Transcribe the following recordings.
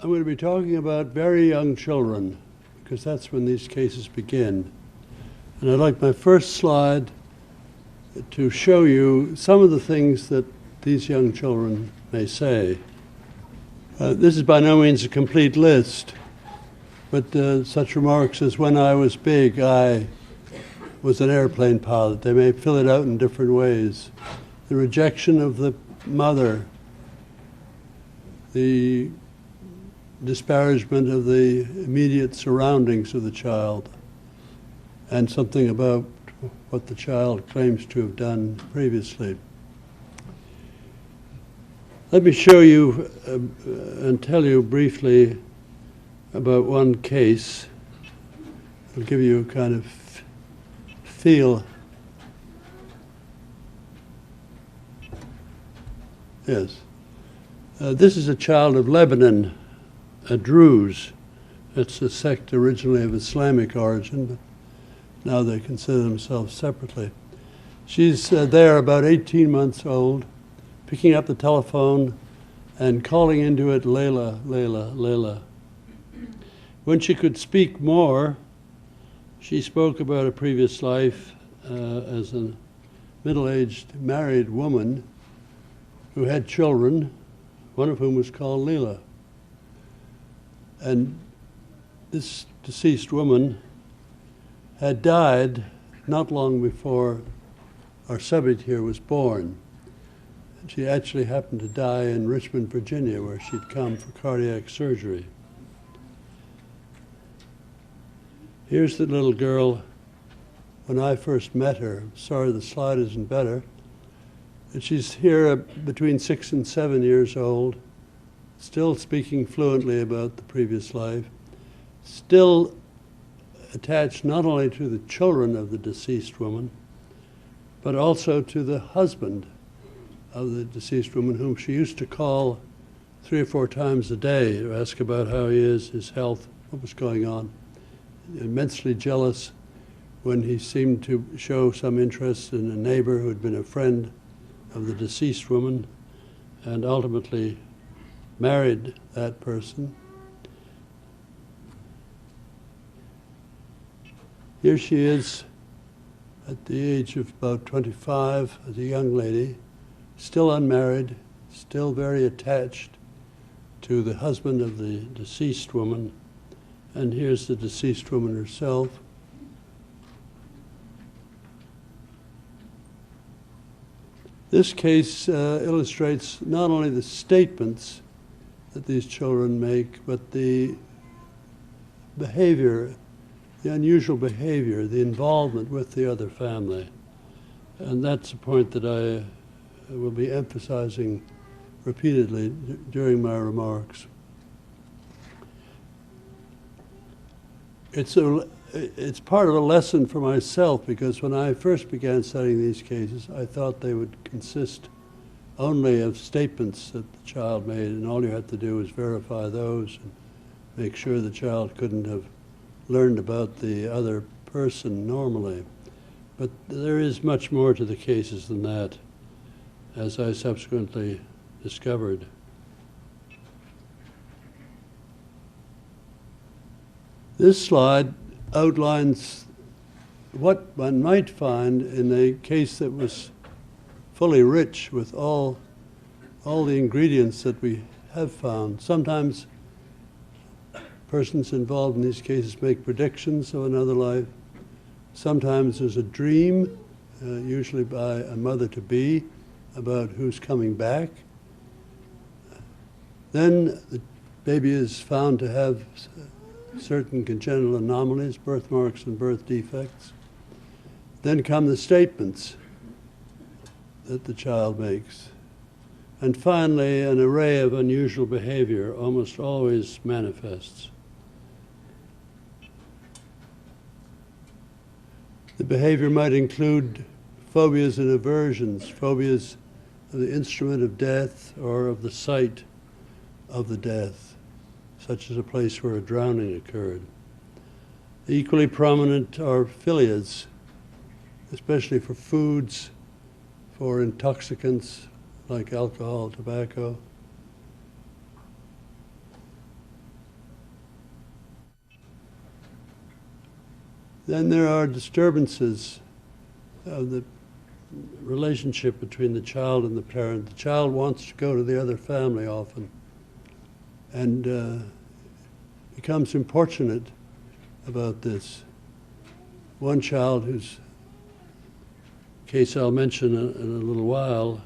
I'm going to be talking about very young children, because that's when these cases begin. And I'd like my first slide to show you some of the things that these young children may say. This is by no means a complete list, but such remarks as, "When I was big, I was an airplane pilot." They may fill it out in different ways. The rejection of the mother, the disparagement of the immediate surroundings of the child, and something about what the child claims to have done previously. Let me show you and tell you briefly about one case. I'll give you a kind of feel. Yes. This is a child of Lebanon, a Druze. It's a sect originally of Islamic origin, but now they consider themselves separately. She's there about 18 months old, picking up the telephone and calling into it, "Layla, Layla, Layla." When she could speak more, she spoke about a previous life as a middle-aged married woman who had children, one of whom was called Leela. And this deceased woman had died not long before our subject here was born. She actually happened to die in Richmond, Virginia, where she'd come for cardiac surgery. Here's the little girl when I first met her. Sorry the slide isn't better. And she's here between 6 and 7 years old, still speaking fluently about the previous life, still attached not only to the children of the deceased woman, but also to the husband of the deceased woman, whom she used to call 3 or 4 times a day to ask about how he is, his health, what was going on. Immensely jealous when he seemed to show some interest in a neighbor who had been a friend of the deceased woman and ultimately married that person. Here she is at the age of about 25 as a young lady, still unmarried, still very attached to the husband of the deceased woman. And here's the deceased woman herself. This case illustrates not only the statements that these children make, but the behavior, the unusual behavior, the involvement with the other family. And that's a point that I will be emphasizing repeatedly during my remarks. It's part of a lesson for myself, because when I first began studying these cases, I thought they would consist only of statements that the child made, and all you had to do was verify those and make sure the child couldn't have learned about the other person normally. But there is much more to the cases than that, as I subsequently discovered. This slide outlines what one might find in a case that was fully rich with all the ingredients that we have found. Sometimes Persons involved in these cases make predictions of another life. Sometimes there's a dream, usually by a mother-to-be, about who's coming back. Then the baby is found to have certain congenital anomalies, birthmarks and birth defects. Then come the statements that the child makes. And finally, an array of unusual behavior almost always manifests. The behavior might include phobias and aversions, phobias of the instrument of death or of the site of the death, such as a place where a drowning occurred. Equally prominent are philias, especially for foods, for intoxicants like alcohol, tobacco. Then there are disturbances of the relationship between the child and the parent. The child wants to go to the other family often and becomes importunate about this. One child, whose case I'll mention in a little while,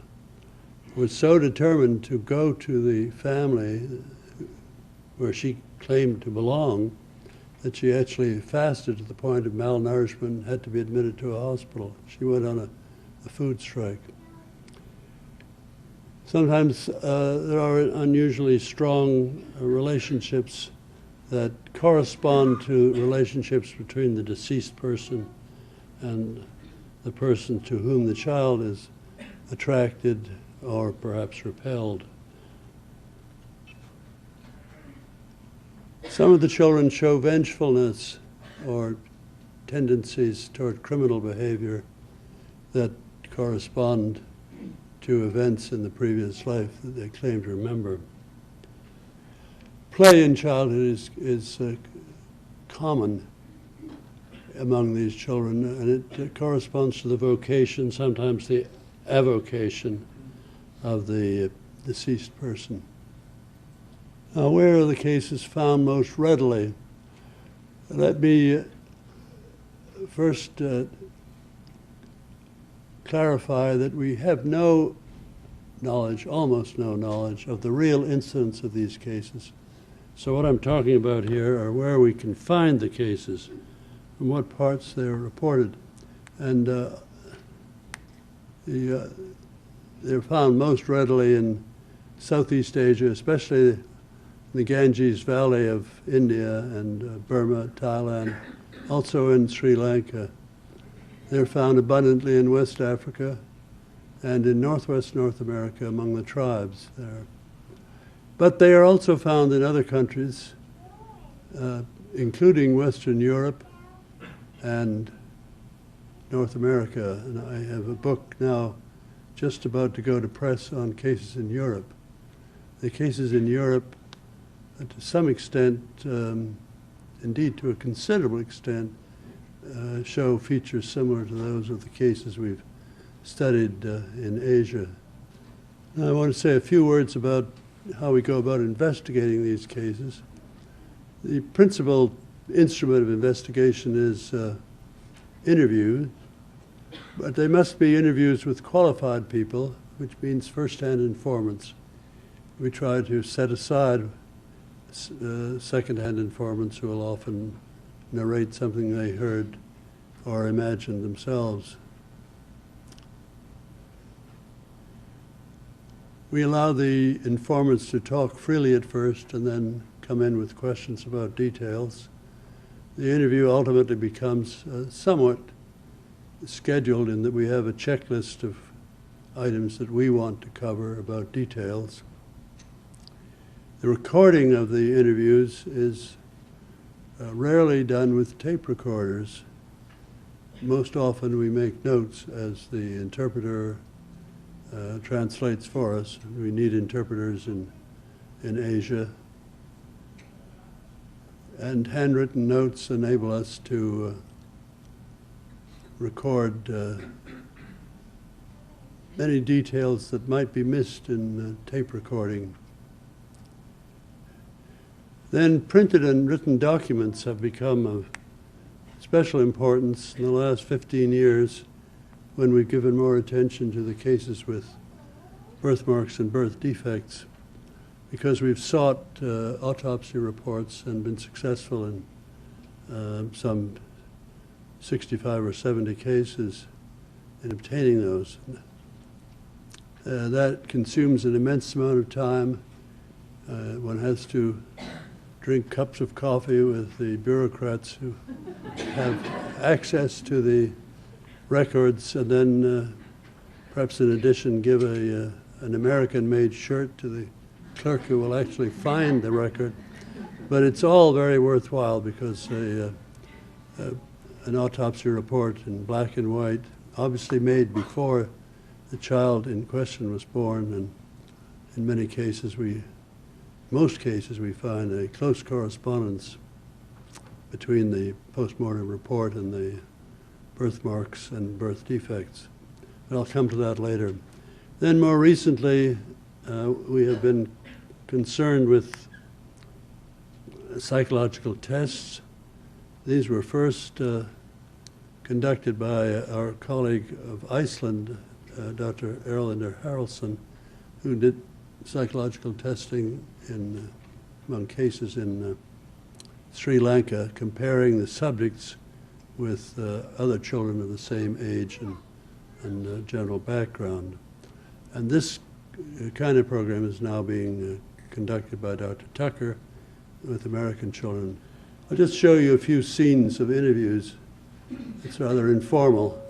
was so determined to go to the family where she claimed to belong that she actually fasted to the point of malnourishment and had to be admitted to a hospital. She went on a food strike. Sometimes there are unusually strong relationships that correspond to relationships between the deceased person and the person to whom the child is attracted or perhaps repelled. Some of the children show vengefulness or tendencies toward criminal behavior that correspond to events in the previous life that they claim to remember. Play in childhood is common among these children, and it corresponds to the vocation, sometimes the avocation, of the deceased person. Now, where are the cases found most readily? Let me first clarify that we have no knowledge, almost no knowledge, of the real incidence of these cases. So what I'm talking about here are where we can find the cases, from what parts they're reported. And they're found most readily in Southeast Asia, especially the Ganges Valley of India and Burma, Thailand, also in Sri Lanka. They're found abundantly in West Africa and in Northwest North America among the tribes there. But they are also found in other countries, including Western Europe and North America. And I have a book now just about to go to press on cases in Europe. The cases in Europe, to some extent, indeed to a considerable extent, show features similar to those of the cases we've studied in Asia. Now, I want to say a few words about how we go about investigating these cases. The principal instrument of investigation is interview, but they must be interviews with qualified people, which means first-hand informants. We try to set aside second-hand informants who will often narrate something they heard or imagined themselves. We allow the informants to talk freely at first and then come in with questions about details. The interview ultimately becomes somewhat scheduled in that we have a checklist of items that we want to cover about details. The recording of the interviews is rarely done with tape recorders. Most often we make notes as the interpreter translates for us. We need interpreters in Asia. And handwritten notes enable us to record many details that might be missed in tape recording. Then printed and written documents have become of special importance in the last 15 years when we've given more attention to the cases with birthmarks and birth defects, because we've sought autopsy reports and been successful in some 65 or 70 cases in obtaining those. That consumes an immense amount of time. One has to drink cups of coffee with the bureaucrats who have access to the records, and then perhaps in addition give an American-made shirt to the clerk who will actually find the record. But it's all very worthwhile because an autopsy report in black and white, obviously made before the child in question was born, and in most cases we find a close correspondence between the postmortem report and the birthmarks and birth defects. But I'll come to that later. Then more recently, we have been concerned with psychological tests. These were first conducted by our colleague of Iceland, Dr. Erlendur Haraldsson, who did psychological testing among cases in Sri Lanka, comparing the subjects with other children of the same age and general background. And this kind of program is now being conducted by Dr. Tucker with American children. I'll just show you a few scenes of interviews. It's rather informal.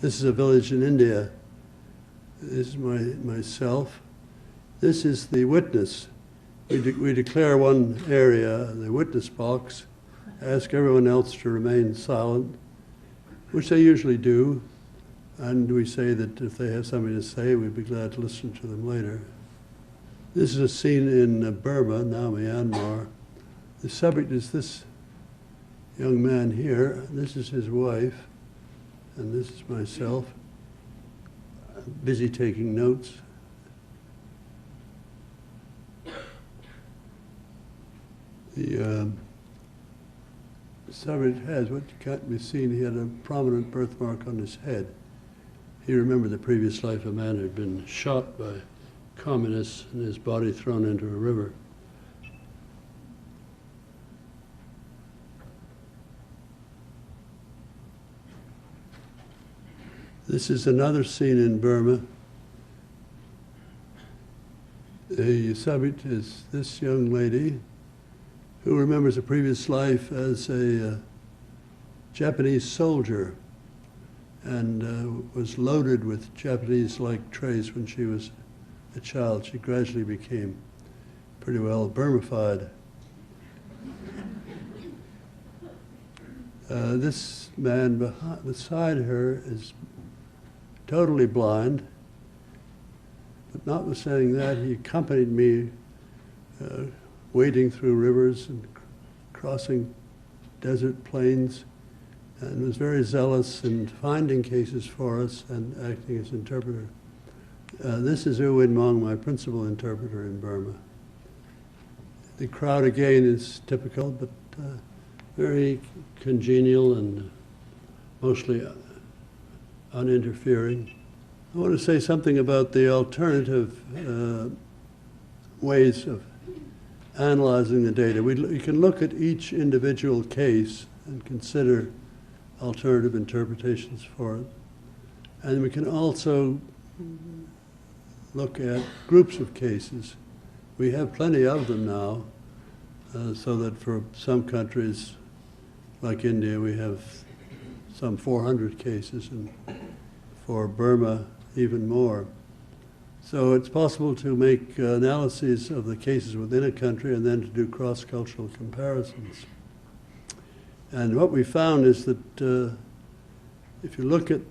This is a village in India. This is myself. This is the witness. We declare one area, the witness box, ask everyone else to remain silent, which they usually do, and we say that if they have something to say, we'd be glad to listen to them later. This is a scene in Burma, now Myanmar. The subject is this young man here. This is his wife, and this is myself, busy taking notes. The subject has what can't be seen. He had a prominent birthmark on his head. He remembered the previous life a man had been shot by communists and his body thrown into a river. This is another scene in Burma. The subject is this young lady who remembers a previous life as a Japanese soldier and was loaded with Japanese-like traits when she was a child. She gradually became pretty well Burmified. This man beside her is totally blind, but notwithstanding that, he accompanied me wading through rivers and crossing desert plains, and was very zealous in finding cases for us and acting as interpreter. This is U Win Mong, my principal interpreter in Burma. The crowd again is typical, but very congenial and mostly uninterfering. I want to say something about the alternative ways of analyzing the data. We can look at each individual case and consider alternative interpretations for it. And we can also look at groups of cases. We have plenty of them now, so that for some countries, like India, we have some 400 cases, and for Burma, even more. So it's possible to make analyses of the cases within a country and then to do cross-cultural comparisons. And what we found is that if you look at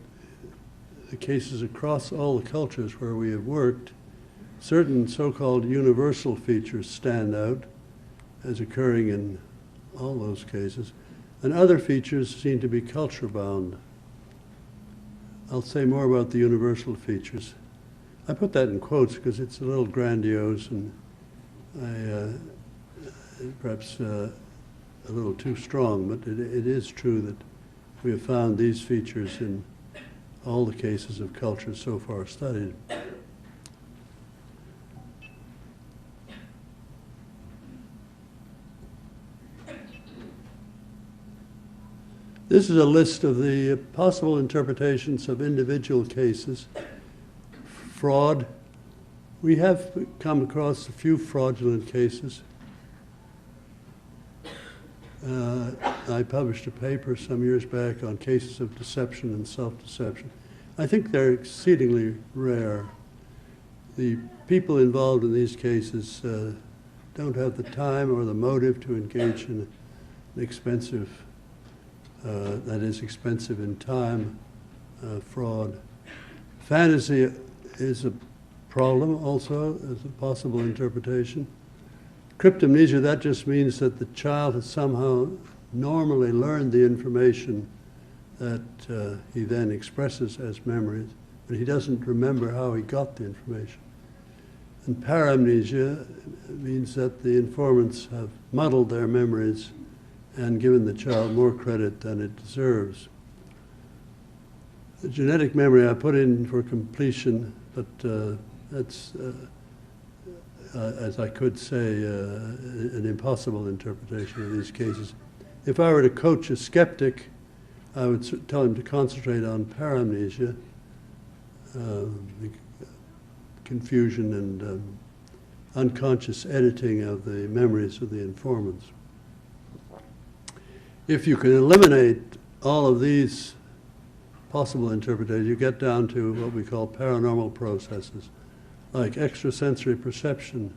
the cases across all the cultures where we have worked, certain so-called universal features stand out as occurring in all those cases, and other features seem to be culture-bound. I'll say more about the universal features. I put that in quotes because it's a little grandiose, and perhaps a little too strong, but it is true that we have found these features in all the cases of cultures so far studied. This is a list of the possible interpretations of individual cases. Fraud. We have come across a few fraudulent cases. I published a paper some years back on cases of deception and self-deception. I think they're exceedingly rare. The people involved in these cases don't have the time or the motive to engage in an expensive, that is expensive in time, fraud. Fantasy is a problem also as a possible interpretation. Cryptomnesia, that just means that the child has somehow normally learned the information that he then expresses as memories, but he doesn't remember how he got the information. And paramnesia means that the informants have muddled their memories and given the child more credit than it deserves. The genetic memory I put in for completion, but that's, as I could say, an impossible interpretation of these cases. If I were to coach a skeptic, I would tell him to concentrate on paramnesia, confusion and unconscious editing of the memories of the informants. If you can eliminate all of these possible interpretations, you get down to what we call paranormal processes, like extrasensory perception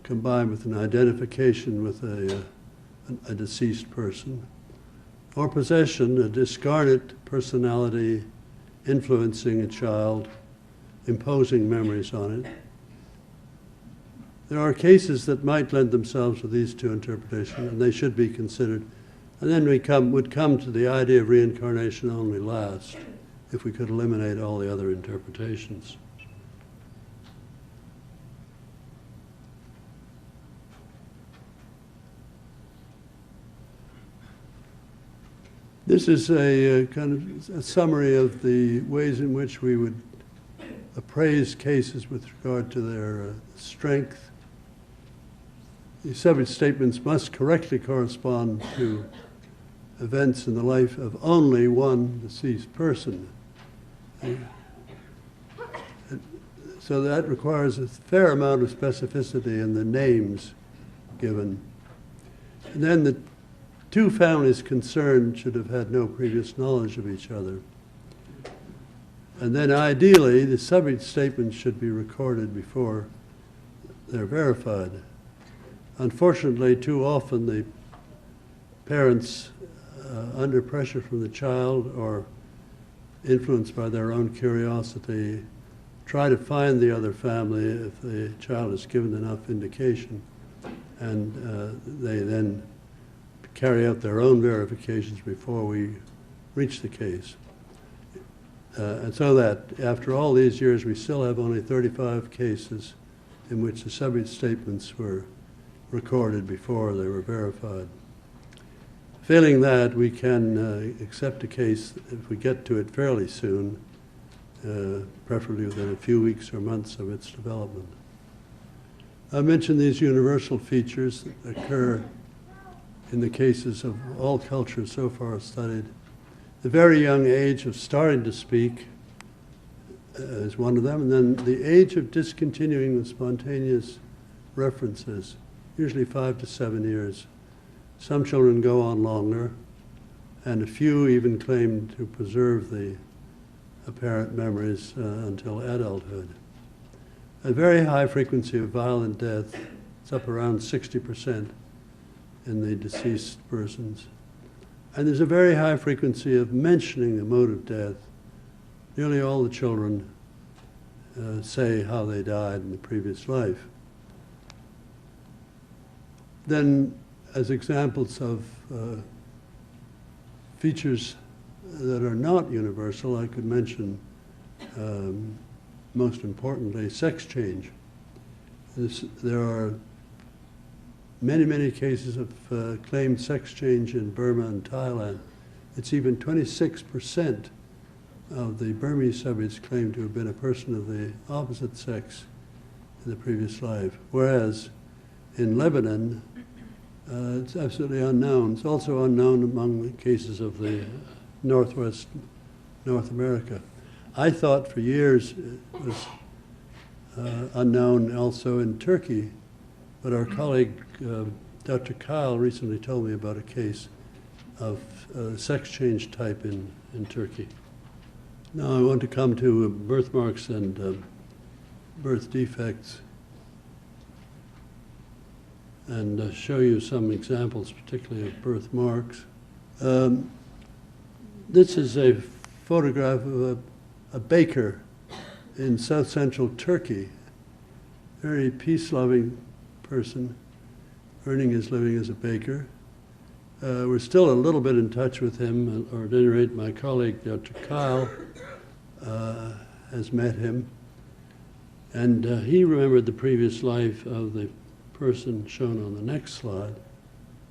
combined with an identification with a deceased person, or possession, a discarnate personality influencing a child, imposing memories on it. There are cases that might lend themselves to these two interpretations, and they should be considered. And then we would come to the idea of reincarnation only last, if we could eliminate all the other interpretations. This is a kind of a summary of the ways in which we would appraise cases with regard to their strength. The subject statements must correctly correspond to events in the life of only one deceased person. So that requires a fair amount of specificity in the names given. And then the two families concerned should have had no previous knowledge of each other. And then ideally, the subject statements should be recorded before they're verified. Unfortunately, too often the parents, under pressure from the child or influenced by their own curiosity, try to find the other family if the child is given enough indication, and they then carry out their own verifications before we reach the case. And so that after all these years, we still have only 35 cases in which the subject statements were recorded before they were verified. Failing that, we can accept a case if we get to it fairly soon, preferably within a few weeks or months of its development. I mentioned these universal features that occur in the cases of all cultures so far studied. The very young age of starting to speak is one of them, and then the age of discontinuing the spontaneous references, usually 5 to 7 years. Some children go on longer, and a few even claim to preserve the apparent memories until adulthood. A very high frequency of violent death, it's up around 60% in the deceased persons. And there's a very high frequency of mentioning the mode of death. Nearly all the children say how they died in the previous life. Then, as examples of features that are not universal, I could mention, most importantly, sex change. There are many, many cases of claimed sex change in Burma and Thailand. It's even 26% of the Burmese subjects claim to have been a person of the opposite sex in the previous life, whereas in Lebanon, it's absolutely unknown. It's also unknown among the cases of the Northwest North America. I thought for years it was unknown also in Turkey, but our colleague, Dr. Kyle, recently told me about a case of sex change type in Turkey. Now I want to come to birthmarks and birth defects and show you some examples, particularly of birthmarks. This is a photograph of a baker in south central Turkey, very peace-loving person, earning his living as a baker. We're still a little bit in touch with him, or at any rate, my colleague, Dr. Kyle, has met him. And he remembered the previous life of the person shown on the next slide.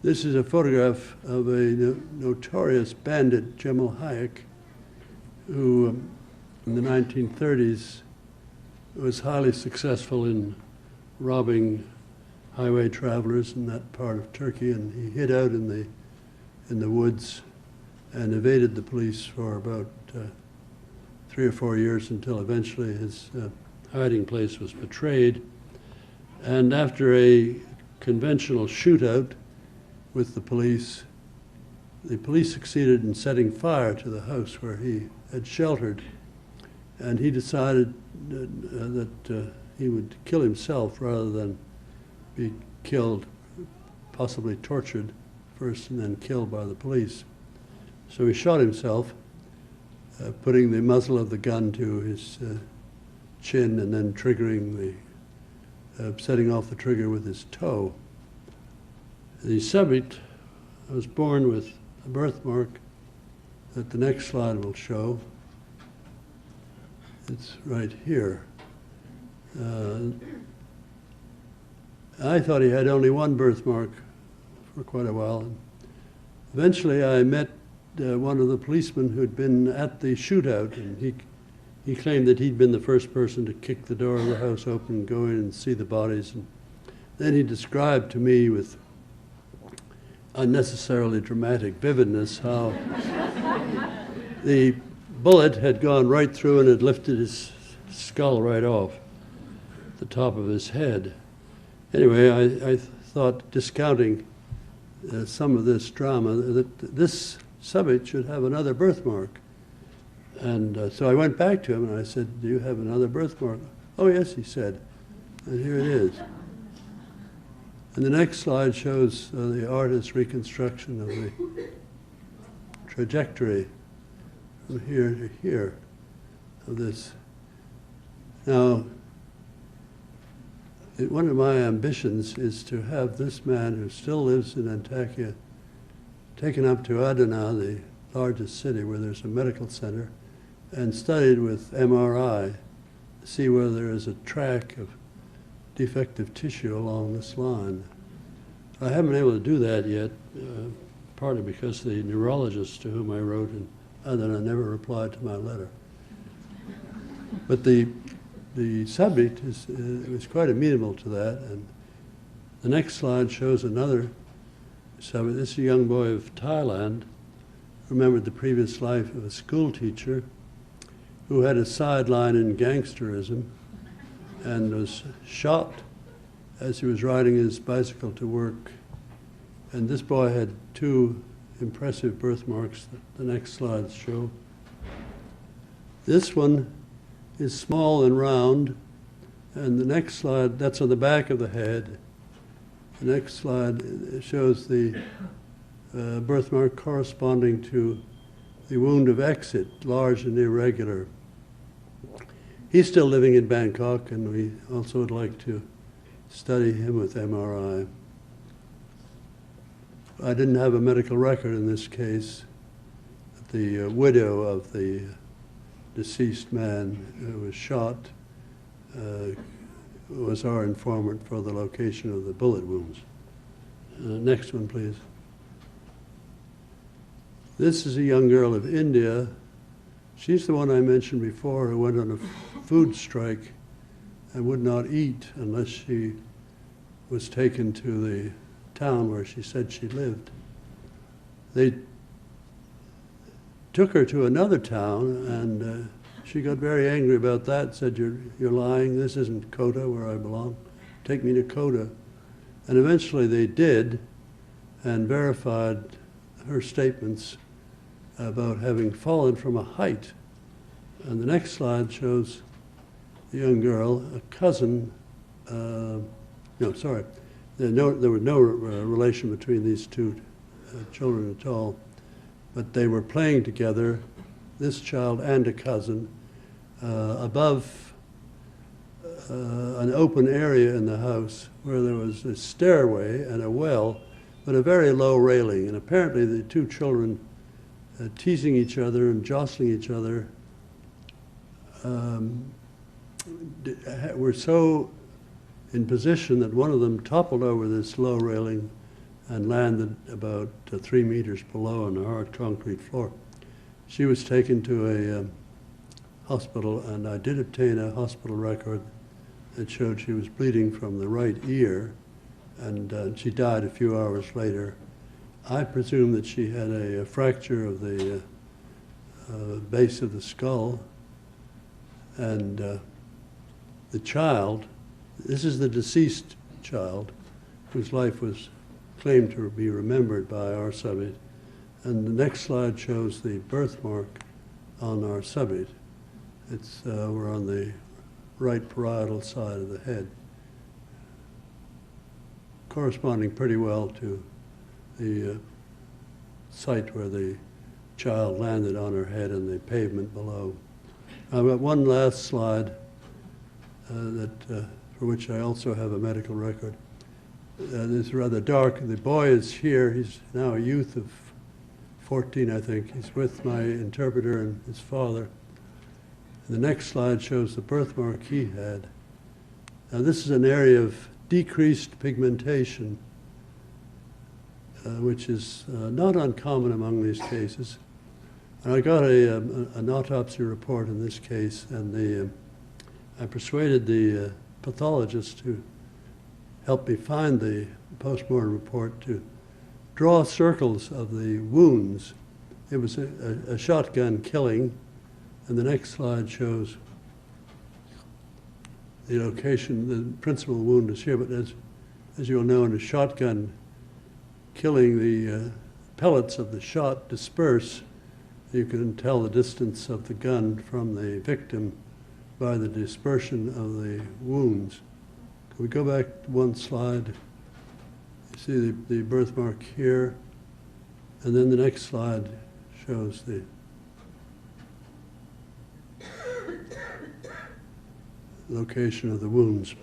This is a photograph of a notorious bandit, Jamal Hayek, who in the 1930s was highly successful in robbing highway travelers in that part of Turkey, and he hid out in the woods and evaded the police for about 3 or 4 years until eventually his hiding place was betrayed. And after a conventional shootout with the police succeeded in setting fire to the house where he had sheltered, and he decided that he would kill himself rather than be killed, possibly tortured first and then killed by the police. So he shot himself, putting the muzzle of the gun to his chin and then setting off the trigger with his toe. The subject was born with a birthmark that the next slide will show. It's right here. I thought he had only one birthmark for quite a while. Eventually I met one of the policemen who'd been at the shootout, and he claimed that he'd been the first person to kick the door of the house open and go in and see the bodies. And then he described to me with unnecessarily dramatic vividness how the bullet had gone right through and had lifted his skull right off the top of his head. Anyway, I thought, discounting some of this drama, that this subject should have another birthmark. And so I went back to him and I said, "Do you have another birthmark?" "Oh yes," he said, and here it is. And the next slide shows the artist's reconstruction of the trajectory from here to here of this. Now, one of my ambitions is to have this man, who still lives in Antakya, taken up to Adana, the largest city where there's a medical center, and studied with MRI to see whether there is a track of defective tissue along this line. I haven't been able to do that yet, partly because the neurologist to whom I wrote in Adana never replied to my letter. But the subject was quite amenable to that, and the next slide shows another subject. This is a young boy of Thailand, remembered the previous life of a school teacher who had a sideline in gangsterism and was shot as he was riding his bicycle to work. And this boy had 2 impressive birthmarks that the next slides show. This one is small and round, and the next slide, that's on the back of the head. The next slide shows the birthmark corresponding to the wound of exit, large and irregular. He's still living in Bangkok, and we also would like to study him with MRI. I didn't have a medical record in this case. The widow of the deceased man who was shot was our informant for the location of the bullet wounds. Next one, please. This is a young girl of India. She's the one I mentioned before who went on a food strike and would not eat unless she was taken to the town where she said she lived. They took her to another town, and she got very angry about that, said, you're lying, this isn't Kota where I belong, take me to Kota. And eventually they did, and verified her statements about having fallen from a height. And the next slide shows the young girl, a cousin, there was no relation between these two children at all, but they were playing together, this child and a cousin, above an open area in the house where there was a stairway and a well, but a very low railing. And apparently the two children, teasing each other and jostling each other, were so in position that one of them toppled over this low railing and landed about 3 meters below on the hard concrete floor. She was taken to a hospital, and I did obtain a hospital record that showed she was bleeding from the right ear, and she died a few hours later. I presume that she had a fracture of the base of the skull, and the child, this is the deceased child, whose life was claimed to be remembered by our subject. And the next slide shows the birthmark on our subject. We're on the right parietal side of the head, corresponding pretty well to the site where the child landed on her head and the pavement below. I've got one last slide for which I also have a medical record. This is rather dark. The boy is here. He's now a youth of 14, I think. He's with my interpreter and his father. And the next slide shows the birthmark he had. Now this is an area of decreased pigmentation, which is not uncommon among these cases. And I got an autopsy report in this case, and I persuaded the pathologist to help me find the postmortem report to draw circles of the wounds. It was a shotgun killing, and the next slide shows the location. The principal wound is here, but as you'll know, in a shotgun killing, the pellets of the shot disperse. You can tell the distance of the gun from the victim by the dispersion of the wounds. Can we go back one slide? You see the birthmark here, and then the next slide shows the location of the wounds.